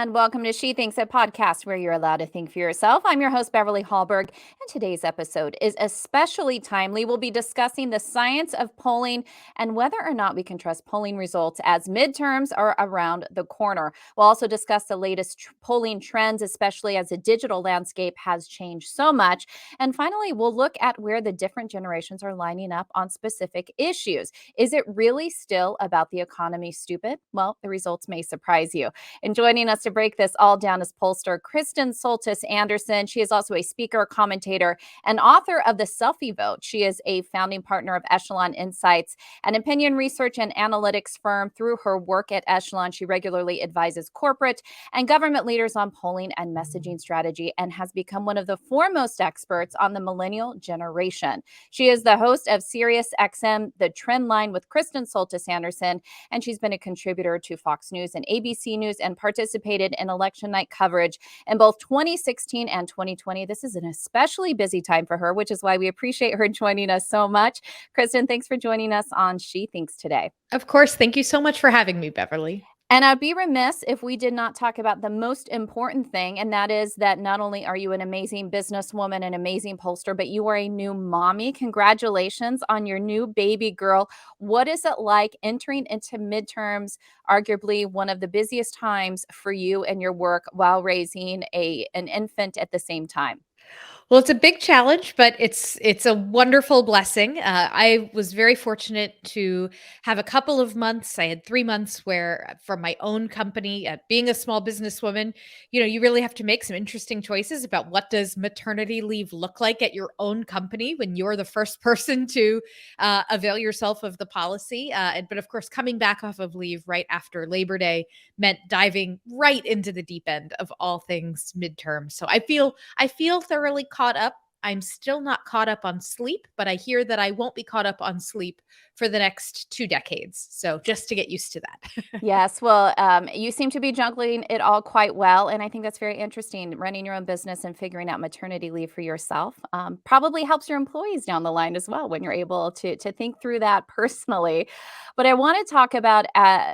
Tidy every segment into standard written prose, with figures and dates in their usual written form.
and welcome to She Thinks, a podcast where you're allowed to think for yourself. I'm your host, Beverly Hallberg, and today's episode is especially timely. We'll be discussing the science of polling and whether or not we can trust polling results as midterms are around the corner. We'll also discuss the latest polling trends, especially as the digital landscape has changed so much. And finally, we'll look at where the different generations are lining up on specific issues. Is it really still about the economy, stupid? Well, the results may surprise you. And joining us to break this all down is pollster Kristen Soltis Anderson. She is also a speaker, commentator, and author of the Selfie Vote. She is a founding partner of Echelon Insights, an opinion research and analytics firm. Through her work at Echelon, she regularly advises corporate and government leaders on polling and messaging strategy and has become one of the foremost experts on the millennial generation. She is the host of SiriusXM, the Trendline with Kristen Soltis Anderson, and she's been a contributor to Fox News and ABC News and participated in election night coverage in both 2016 and 2020. This is an especially busy time for her, which is why we appreciate her joining us so much. Kristen, thanks for joining us on She Thinks today. Of course. Thank you so much for having me, Beverly. And I'd be remiss if we did not talk about the most important thing, and that is that not only are you an amazing businesswoman, an amazing pollster, but you are a new mommy. Congratulations on your new baby girl. What is it like entering into midterms, arguably one of the busiest times for you and your work, while raising an infant at the same time? Well, it's a big challenge, but it's a wonderful blessing. I was very fortunate to have a couple of months. I had 3 months where, from my own company, being a small businesswoman, you really have to make some interesting choices about what does maternity leave look like at your own company when you're the first person to avail yourself of the policy. But of course, coming back off of leave right after Labor Day meant diving right into the deep end of all things midterm. So I feel thoroughly caught up. I'm still not caught up on sleep, but I hear that I won't be caught up on sleep for the next 2 decades. So just to get used to that. Yes, well, you seem to be juggling it all quite well, and I think that's very interesting. Running your own business and figuring out maternity leave for yourself probably helps your employees down the line as well when you're able to think through that personally. But I want to talk about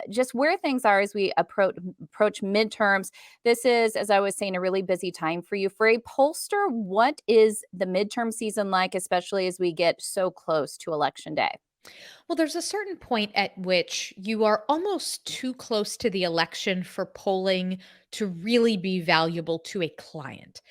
just where things are as we approach midterms. This is, as I was saying, a really busy time for you. For a pollster, what is the midterm season like, especially as we get so close to Election Day? Well, there's a certain point at which you are almost too close to the election for polling to really be valuable to a client.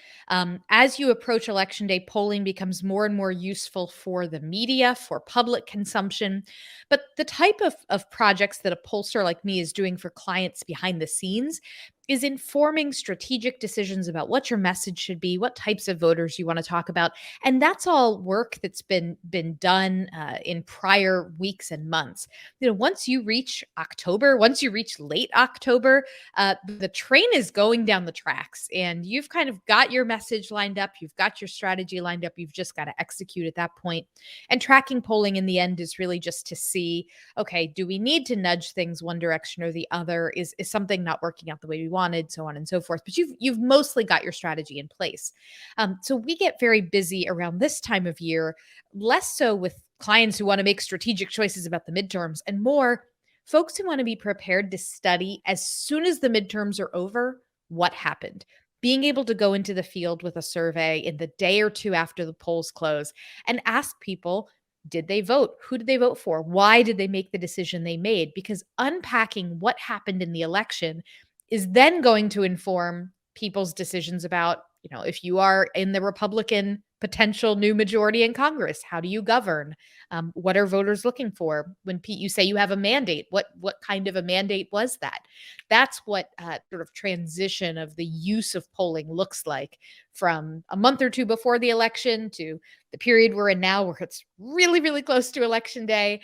As you approach Election Day, polling becomes more and more useful for the media, for public consumption. But the type of projects that a pollster like me is doing for clients behind the scenes is informing strategic decisions about what your message should be, what types of voters you want to talk about. And that's all work that's been done in prior weeks and months. Once you reach October, once you reach late October, the train is going down the tracks and you've kind of got your message lined up. You've got your strategy lined up. You've just got to execute at that point. And tracking polling in the end is really just to see, okay, do we need to nudge things one direction or the other? Is something not working out the way we wanted, so on and so forth. But you've mostly got your strategy in place. So we get very busy around this time of year, less so with clients who want to make strategic choices about the midterms and more folks who want to be prepared to study as soon as the midterms are over what happened. Being able to go into the field with a survey in the day or two after the polls close and ask people, did they vote? Who did they vote for? Why did they make the decision they made? Because unpacking what happened in the election is then going to inform people's decisions about, if you are in the Republican potential new majority in Congress, how do you govern? What are voters looking for? When you say you have a mandate, what kind of a mandate was that? That's what sort of transition of the use of polling looks like from a month or two before the election to the period we're in now, where it's really, really close to Election Day,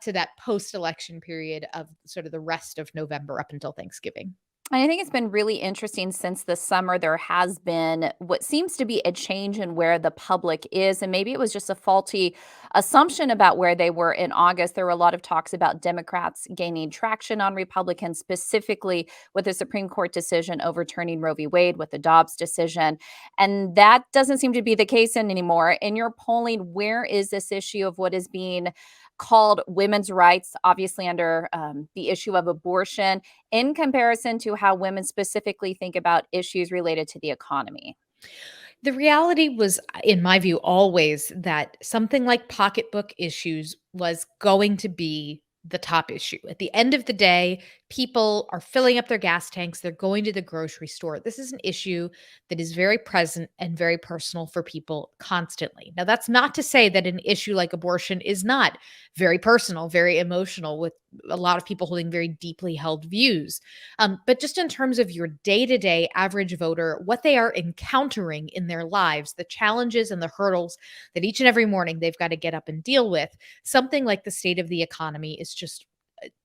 to that post-election period of sort of the rest of November up until Thanksgiving. And I think it's been really interesting since the summer. There has been what seems to be a change in where the public is. And maybe it was just a faulty assumption about where they were in August. There were a lot of talks about Democrats gaining traction on Republicans, specifically with the Supreme Court decision overturning Roe v. Wade, with the Dobbs decision. And that doesn't seem to be the case anymore. In your polling, where is this issue of what is being called women's rights, obviously under the issue of abortion, in comparison to how women specifically think about issues related to the economy? The reality was, in my view, always that something like pocketbook issues was going to be the top issue. At the end of the day, people are filling up their gas tanks, they're going to the grocery store. This is an issue that is very present and very personal for people constantly. Now, that's not to say that an issue like abortion is not very personal, very emotional, with a lot of people holding very deeply held views. But just in terms of your day to day average voter, what they are encountering in their lives, the challenges and the hurdles that each and every morning they've got to get up and deal with, something like the state of the economy is just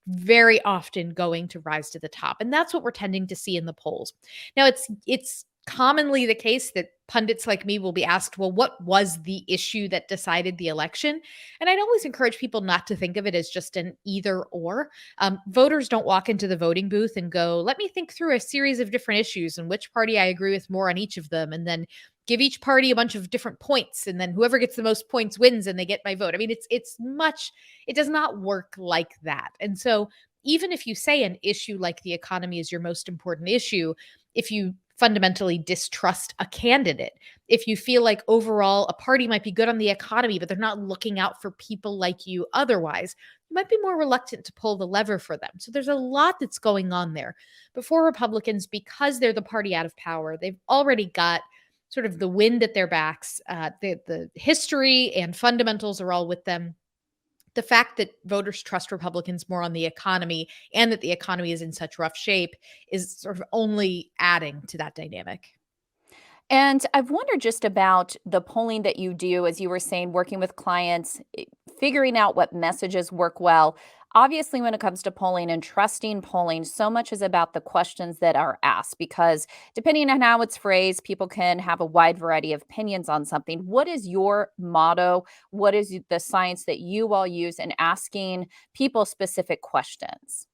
very often going to rise to the top. And that's what we're tending to see in the polls. Now, it's commonly the case that pundits like me will be asked, well, what was the issue that decided the election? And I'd always encourage people not to think of it as just an either or. Voters don't walk into the voting booth and go, let me think through a series of different issues and which party I agree with more on each of them, and then give each party a bunch of different points, and then whoever gets the most points wins and they get my vote. I mean, it does not work like that. And so even if you say an issue like the economy is your most important issue, if you fundamentally distrust a candidate, if you feel like overall a party might be good on the economy, but they're not looking out for people like you otherwise, you might be more reluctant to pull the lever for them. So there's a lot that's going on there. But for Republicans, because they're the party out of power, they've already got sort of the wind at their backs. The history and fundamentals are all with them. The fact that voters trust Republicans more on the economy and that the economy is in such rough shape is sort of only adding to that dynamic. And I've wondered just about the polling that you do, as you were saying, working with clients, figuring out what messages work well. Obviously, when it comes to polling and trusting polling, so much is about the questions that are asked because depending on how it's phrased, people can have a wide variety of opinions on something. What is your motto? What is the science that you all use in asking people specific questions?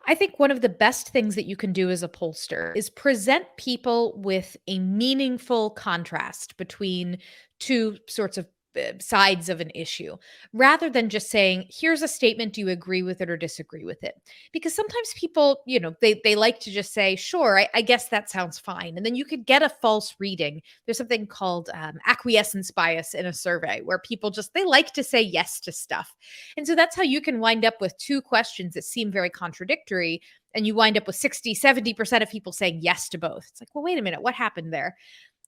I think one of the best things that you can do as a pollster is present people with a meaningful contrast between two sorts of sides of an issue rather than just saying, here's a statement, do you agree with it or disagree with it? Because sometimes people, they like to just say, sure, I guess that sounds fine. And then you could get a false reading. There's something called acquiescence bias in a survey where people they like to say yes to stuff. And so that's how you can wind up with two questions that seem very contradictory. And you wind up with 60, 70% of people saying yes to both. It's like, well, wait a minute, what happened there?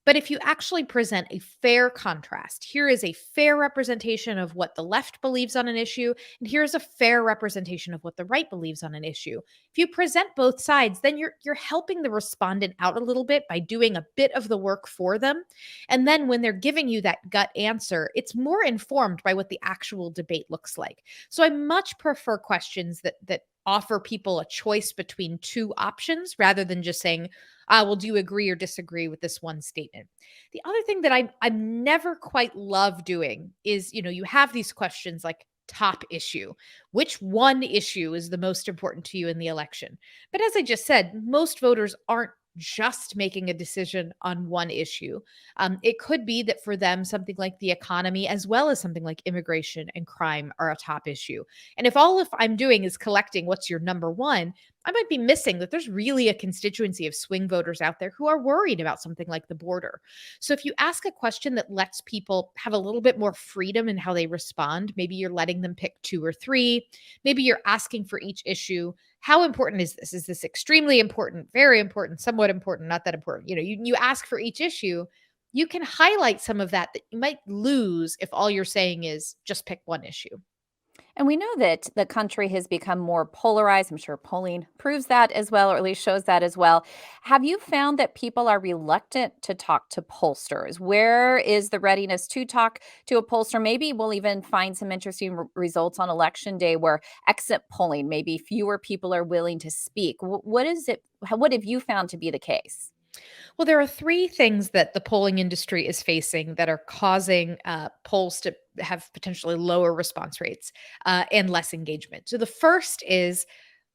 But if you actually present a fair contrast, here is a fair representation of what the left believes on an issue, and here's a fair representation of what the right believes on an issue. If you present both sides, then you're helping the respondent out a little bit by doing a bit of the work for them. And then when they're giving you that gut answer, it's more informed by what the actual debate looks like. So I much prefer questions that offer people a choice between two options rather than just saying, well, do you agree or disagree with this one statement? The other thing that I'm never quite love doing is, you have these questions like top issue. Which one issue is the most important to you in the election? But as I just said, most voters aren't just making a decision on one issue. It could be that for them, something like the economy, as well as something like immigration and crime, are a top issue. And if I'm doing is collecting what's your number one, I might be missing that there's really a constituency of swing voters out there who are worried about something like the border. So if you ask a question that lets people have a little bit more freedom in how they respond, maybe you're letting them pick two or three, maybe you're asking for each issue, how important is this? Is this extremely important, very important, somewhat important, not that important? You ask for each issue, you can highlight some of that you might lose if all you're saying is just pick one issue. And we know that the country has become more polarized. I'm sure polling proves that as well, or at least shows that as well. Have you found that people are reluctant to talk to pollsters? Where is the readiness to talk to a pollster? Maybe we'll even find some interesting results on election day where exit polling, maybe fewer people are willing to speak. What is it? What have you found to be the case? Well, there are three things that the polling industry is facing that are causing polls to have potentially lower response rates and less engagement. So the first is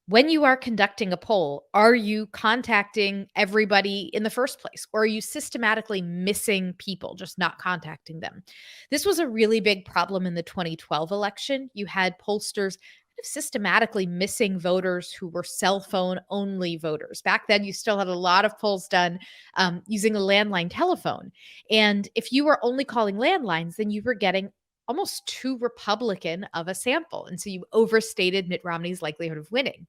When you are conducting a poll, are you contacting everybody in the first place? Or are you systematically missing people, just not contacting them? This was a really big problem in the 2012 election. You had pollsters kind of systematically missing voters who were cell phone only voters. Back then, you still had a lot of polls done using a landline telephone. And if you were only calling landlines, then you were getting almost too Republican of a sample. And so you overstated Mitt Romney's likelihood of winning.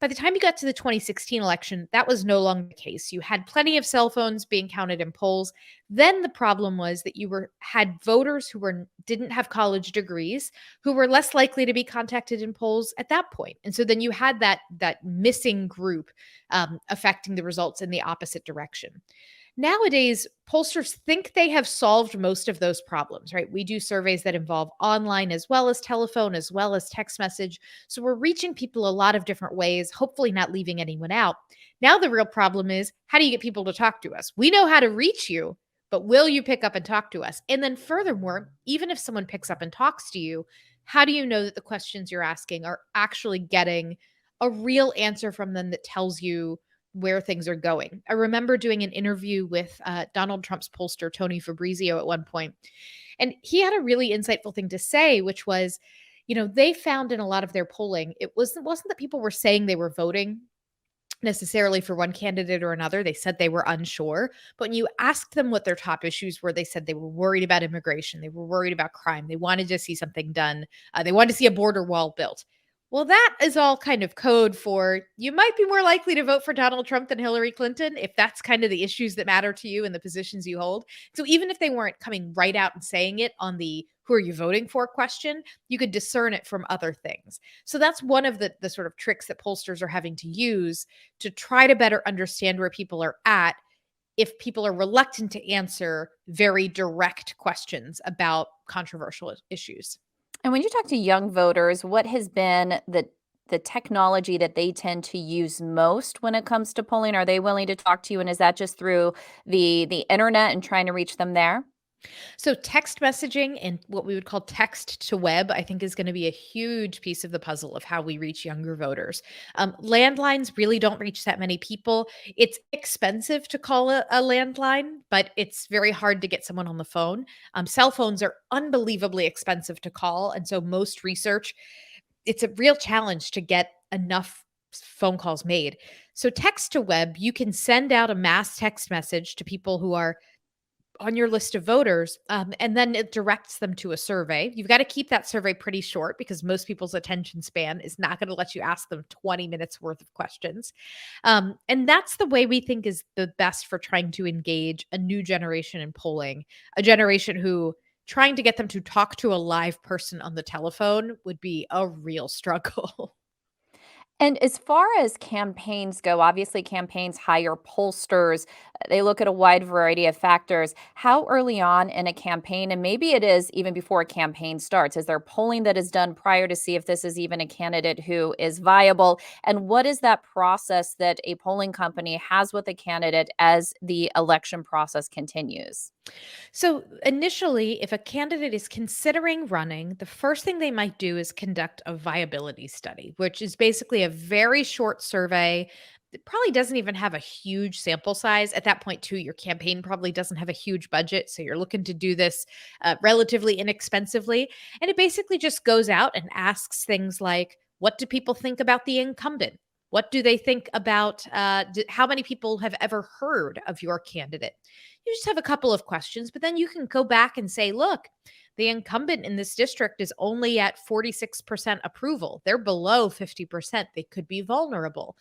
By the time you got to the 2016 election, that was no longer the case. You had plenty of cell phones being counted in polls. Then the problem was that had voters who didn't have college degrees who were less likely to be contacted in polls at that point. And so then you had that missing group affecting the results in the opposite direction. Nowadays, pollsters think they have solved most of those problems, right? We do surveys that involve online as well as telephone, as well as text message. So we're reaching people a lot of different ways, hopefully not leaving anyone out. Now, the real problem is, how do you get people to talk to us? We know how to reach you, but will you pick up and talk to us? And then furthermore, even if someone picks up and talks to you, how do you know that the questions you're asking are actually getting a real answer from them that tells you where things are going? I remember doing an interview with Donald Trump's pollster, Tony Fabrizio, at one point, and he had a really insightful thing to say, which was, they found in a lot of their polling, wasn't that people were saying they were voting necessarily for one candidate or another. They said they were unsure. But when you asked them what their top issues were, they said they were worried about immigration. They were worried about crime. They wanted to see something done. They wanted to see a border wall built. Well, that is all kind of code for you might be more likely to vote for Donald Trump than Hillary Clinton if that's kind of the issues that matter to you and the positions you hold. So even if they weren't coming right out and saying it on the who are you voting for question, you could discern it from other things. So that's one of the sort of tricks that pollsters are having to use to try to better understand where people are at if people are reluctant to answer very direct questions about controversial issues. And when you talk to young voters, what has been the technology that they tend to use most when it comes to polling? Are they willing to talk to you, and is that just through the internet and trying to reach them there? So text messaging and what we would call text to web, I think, is going to be a huge piece of the puzzle of how we reach younger voters. Landlines really don't reach that many people. It's expensive to call a landline, but it's very hard to get someone on the phone. Cell phones are unbelievably expensive to call. And so most research, it's a real challenge to get enough phone calls made. So text to web, you can send out a mass text message to people who are on your list of voters, and then it directs them to a survey. You've got to keep that survey pretty short because most people's attention span is not going to let you ask them 20 minutes worth of questions. And that's the way we think is the best for trying to engage a new generation in polling, a generation who trying to get them to talk to a live person on the telephone would be a real struggle. And as far as campaigns go, obviously campaigns hire pollsters. They look at a wide variety of factors. How early on in a campaign, and maybe it is even before a campaign starts, is there polling that is done prior to see if this is even a candidate who is viable? And what is that process that a polling company has with a candidate as the election process continues? So, initially, if a candidate is considering running, the first thing they might do is conduct a viability study, which is basically a very short survey. It probably doesn't even have a huge sample size. At that point, too, your campaign probably doesn't have a huge budget. So, you're looking to do this relatively inexpensively. And it basically just goes out and asks things like, what do people think about the incumbent? What do they think about how many people have ever heard of your candidate? You just have a couple of questions, but then you can go back and say, look, the incumbent in this district is only at 46% approval. They're below 50%. They could be vulnerable,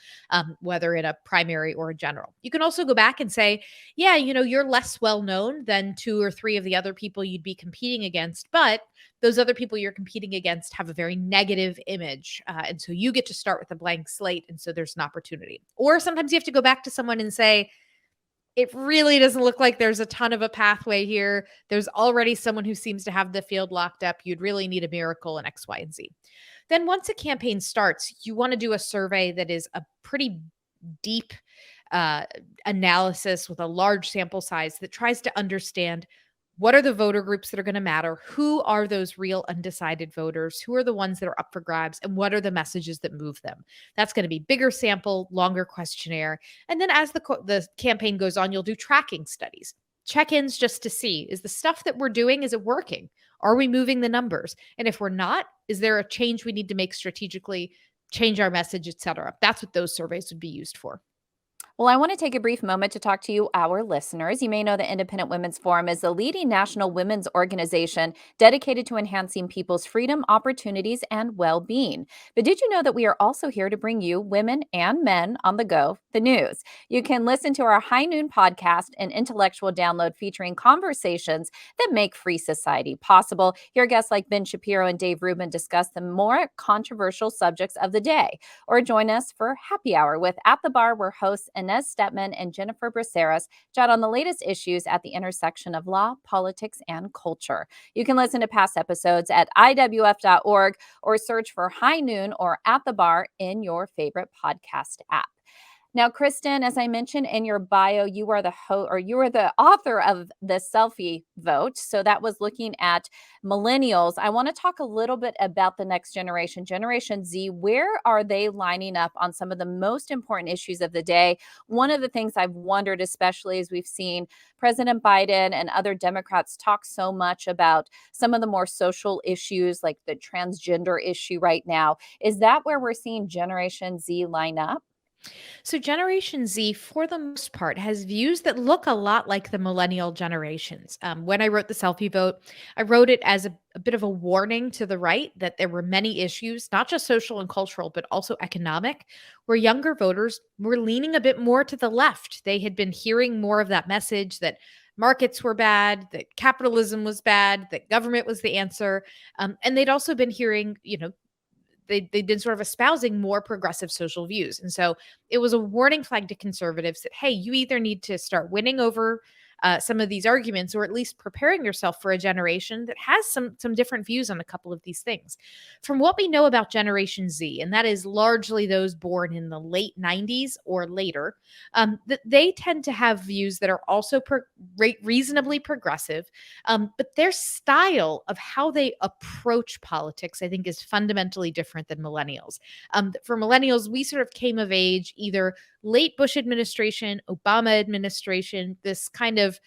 whether in a primary or a general. You can also go back and say, yeah, you're less well known than two or three of the other people you'd be competing against, but those other people you're competing against have a very negative image. And so you get to start with a blank slate. And so there's an opportunity. Or sometimes you have to go back to someone and say, it really doesn't look like there's a ton of a pathway here. There's already someone who seems to have the field locked up. You'd really need a miracle in X, Y, and Z. Then once a campaign starts, you want to do a survey that is a pretty deep analysis with a large sample size that tries to understand What are the voter groups that are going to matter? Who are those real undecided voters? Who are the ones that are up for grabs? And what are the messages that move them? That's going to be bigger sample, longer questionnaire. And then as the campaign goes on, you'll do tracking studies, check-ins just to see, is the stuff that we're doing, is it working? Are we moving the numbers? And if we're not, is there a change we need to make strategically, change our message, et cetera? That's what those surveys would be used for. Well, I want to take a brief moment to talk to you, our listeners. You may know the Independent Women's Forum is the leading national women's organization dedicated to enhancing people's freedom, opportunities, and well being. But did you know that we are also here to bring you, women and men on the go, the news? You can listen to our High Noon podcast, an intellectual download featuring conversations that make free society possible. Hear guests like Ben Shapiro and Dave Rubin discuss the more controversial subjects of the day. Or join us for Happy Hour with At the Bar, where hosts Inez Stepman and Jennifer Braceras chat on the latest issues at the intersection of law, politics, and culture. You can listen to past episodes at IWF.org or search for High Noon or At the Bar in your favorite podcast app. Now, Kristen, as I mentioned in your bio, you are the author of the Selfie Vote. So that was looking at millennials. I want to talk a little bit about the next generation, Generation Z. Where are they lining up on some of the most important issues of the day? One of the things I've wondered, especially as we've seen President Biden and other Democrats talk so much about some of the more social issues, like the transgender issue right now, is that where we're seeing Generation Z line up? So, Generation Z, for the most part, has views that look a lot like the millennial generations. When I wrote the Selfie Vote, I wrote it as a bit of a warning to the right that there were many issues, not just social and cultural, but also economic, where younger voters were leaning a bit more to the left. They had been hearing more of that message that markets were bad, that capitalism was bad, that government was the answer. And they'd also been hearing, they've been sort of espousing more progressive social views. And so it was a warning flag to conservatives that, hey, you either need to start winning over some of these arguments, or at least preparing yourself for a generation that has some different views on a couple of these things. From what we know about Generation Z, and that is largely those born in the late 90s or later, that they tend to have views that are also reasonably progressive, but their style of how they approach politics, I think, is fundamentally different than millennials. For millennials, we sort of came of age either late Bush administration, Obama administration, this kind of,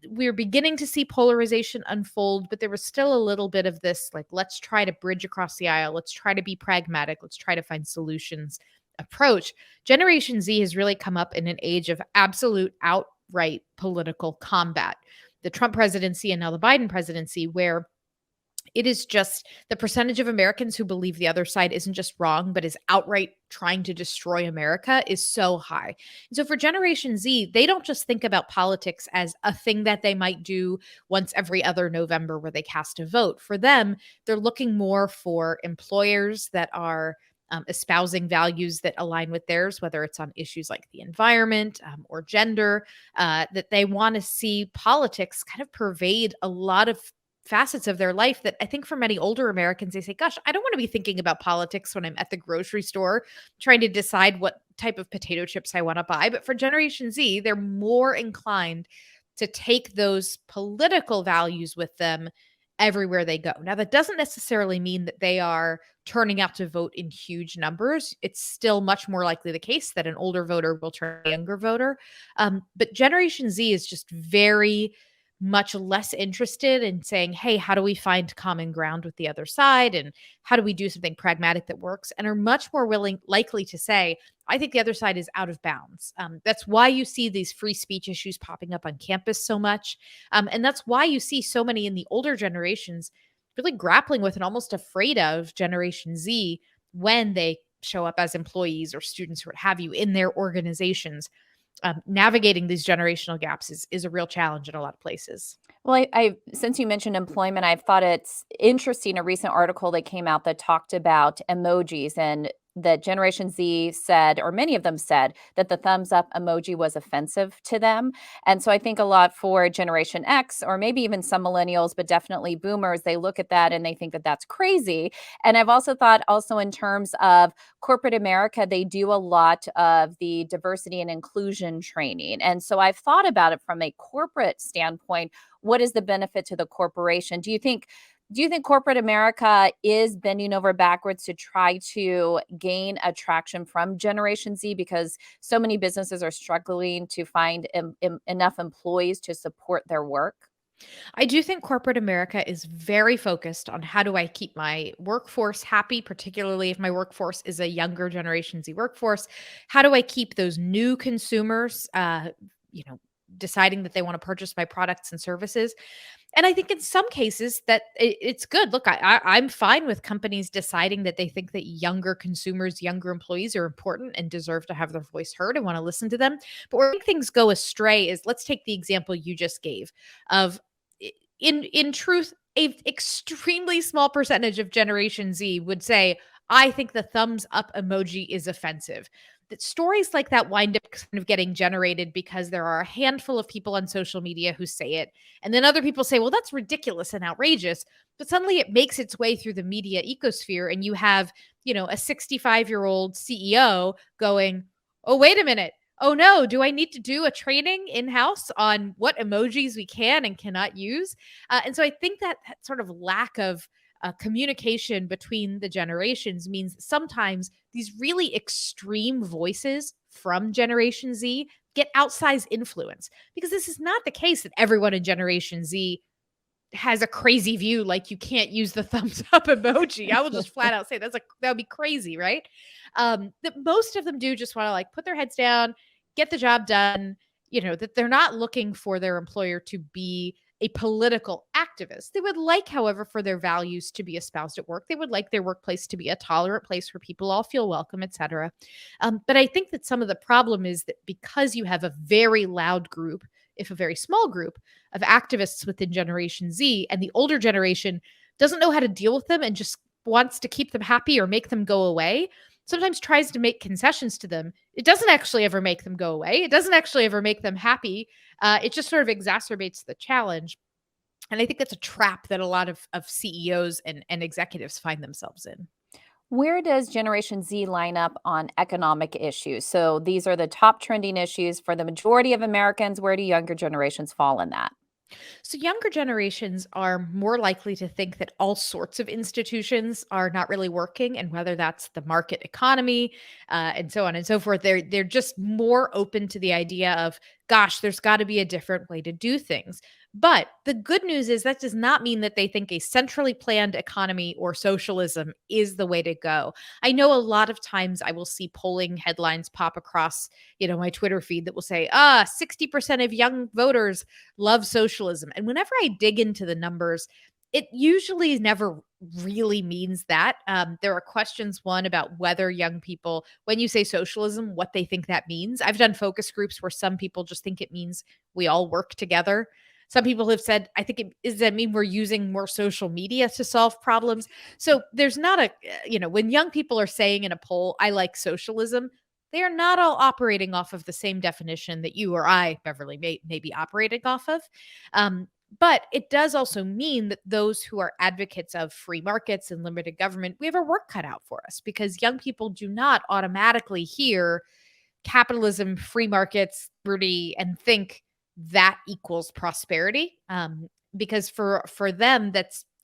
we were beginning to see polarization unfold, but there was still a little bit of this, like, let's try to bridge across the aisle. Let's try to be pragmatic. Let's try to find solutions approach. Generation Z has really come up in an age of absolute outright political combat. The Trump presidency and now the Biden presidency, where it is just the percentage of Americans who believe the other side isn't just wrong, but is outright trying to destroy America is so high. And so for Generation Z, they don't just think about politics as a thing that they might do once every other November where they cast a vote. For them, they're looking more for employers that are espousing values that align with theirs, whether it's on issues like the environment or gender, that they want to see politics kind of pervade a lot of facets of their life. That I think for many older Americans, they say, gosh, I don't want to be thinking about politics when I'm at the grocery store trying to decide what type of potato chips I want to buy. But for Generation Z, they're more inclined to take those political values with them everywhere they go. Now, that doesn't necessarily mean that they are turning out to vote in huge numbers. It's still much more likely the case that an older voter will turn a younger voter. But Generation Z is just very much less interested in saying, hey, how do we find common ground with the other side? And how do we do something pragmatic that works? And are much more likely to say, I think the other side is out of bounds. That's why you see these free speech issues popping up on campus so much. And that's why you see so many in the older generations really grappling with and almost afraid of Generation Z when they show up as employees or students or what have you in their organizations. Navigating these generational gaps is a real challenge in a lot of places. Well, I since you mentioned employment, I've thought it's interesting. A recent article that came out that talked about emojis, and that Generation Z said, or many of them said, that the thumbs up emoji was offensive to them. And so I think a lot for Generation X, or maybe even some millennials, but definitely boomers, they look at that and they think that that's crazy. And I've also thought, also in terms of corporate America, they do a lot of the diversity and inclusion training. And so I've thought about it from a corporate standpoint. what is the benefit to the corporation? Do you think corporate America is bending over backwards to try to gain attraction from Generation Z because so many businesses are struggling to find enough employees to support their work? I do think corporate America is very focused on how do I keep my workforce happy, particularly if my workforce is a younger Generation Z workforce. How do I keep those new consumers, you know, deciding that they want to purchase my products and services? And I think in some cases that it's good. Look, I'm fine with companies deciding that they think that younger consumers, younger employees are important and deserve to have their voice heard and want to listen to them. But where I think things go astray is, let's take the example you just gave of, in truth, a extremely small percentage of Generation Z would say, I think the thumbs up emoji is offensive. That stories like that wind up kind of getting generated because there are a handful of people on social media who say it. And then other people say, well, that's ridiculous and outrageous. But suddenly it makes its way through the media ecosphere. And you have, a 65-year-old CEO going, oh, wait a minute. Oh no, do I need to do a training in house on what emojis we can and cannot use? And so I think that sort of lack of communication between the generations means sometimes these really extreme voices from Generation Z get outsized influence, because this is not the case that everyone in Generation Z has a crazy view like you can't use the thumbs up emoji. I will just flat out say that would be crazy, right? That most of them do just want to like put their heads down, get the job done, that they're not looking for their employer to be a political activist. They would like, however, for their values to be espoused at work. They would like their workplace to be a tolerant place where people all feel welcome, etc. But I think that some of the problem is that because you have a very loud group, if a very small group of activists within Generation Z, and the older generation doesn't know how to deal with them and just wants to keep them happy or make them go away, sometimes tries to make concessions to them. It doesn't actually ever make them go away. It doesn't actually ever make them happy. It just sort of exacerbates the challenge. And I think that's a trap that a lot of CEOs and executives find themselves in. Where does Generation Z line up on economic issues? So these are the top trending issues for the majority of Americans. Where do younger generations fall in that? So, younger generations are more likely to think that all sorts of institutions are not really working, and whether that's the market economy, and so on and so forth. They're just more open to the idea of, gosh, there's got to be a different way to do things. But the good news is that does not mean that they think a centrally planned economy or socialism is the way to go. I know a lot of times I will see polling headlines pop across, my Twitter feed that will say, 60% of young voters love socialism. And whenever I dig into the numbers, it usually never really means that. There are questions, one, about whether young people, when you say socialism, what they think that means. I've done focus groups where some people just think it means we all work together. Some people have said, I think does that mean we're using more social media to solve problems? So there's not when young people are saying in a poll, I like socialism, they are not all operating off of the same definition that you or I, Beverly, may be operating off of. But it does also mean that those who are advocates of free markets and limited government, we have our work cut out for us, because young people do not automatically hear capitalism, free markets, liberty, and think that equals prosperity. Because for them,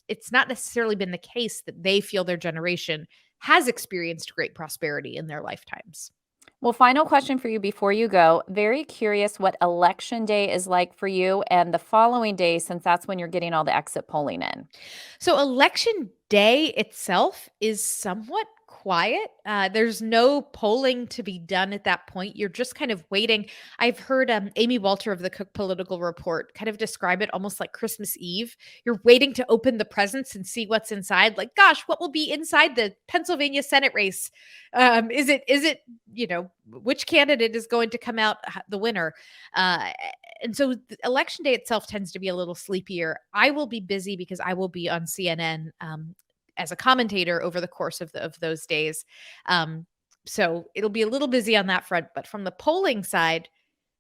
it's not necessarily been the case that they feel their generation has experienced great prosperity in their lifetimes. Well, final question for you before you go. Very curious what election day is like for you and the following day, since that's when you're getting all the exit polling in. So election day itself is somewhat quiet. There's no polling to be done at that point. You're just kind of waiting. I've heard Amy Walter of the Cook Political Report kind of describe it almost like Christmas Eve. You're waiting to open the presents and see what's inside. Like, gosh, what will be inside the Pennsylvania Senate race? Is it which candidate is going to come out the winner? And so the election day itself tends to be a little sleepier. I will be busy because I will be on CNN as a commentator over the course of those days. So it'll be a little busy on that front. But from the polling side,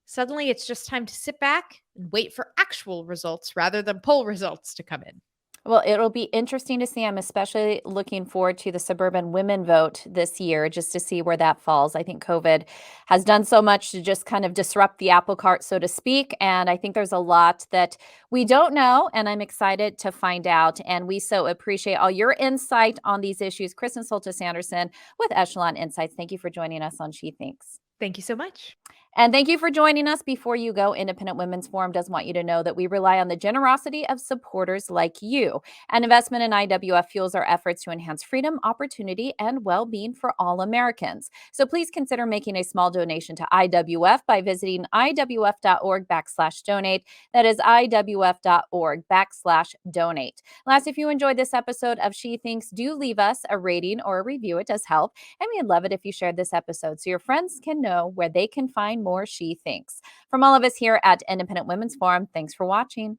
suddenly it's just time to sit back and wait for actual results rather than poll results to come in. Well, it'll be interesting to see. I'm especially looking forward to the suburban women vote this year just to see where that falls. I think COVID has done so much to just kind of disrupt the apple cart, so to speak. And I think there's a lot that we don't know, and I'm excited to find out. And we so appreciate all your insight on these issues. Kristen Soltis Anderson with Echelon Insights. Thank you for joining us on She Thinks. Thank you so much. And thank you for joining us. Before you go, Independent Women's Forum does want you to know that we rely on the generosity of supporters like you. An investment in IWF fuels our efforts to enhance freedom, opportunity, and well-being for all Americans. So please consider making a small donation to IWF by visiting iwf.org/donate. That is iwf.org/donate. Last, if you enjoyed this episode of She Thinks, do leave us a rating or a review. It does help. And we'd love it if you shared this episode so your friends can know where they can find more She Thinks. From all of us here at Independent Women's Forum, thanks for watching.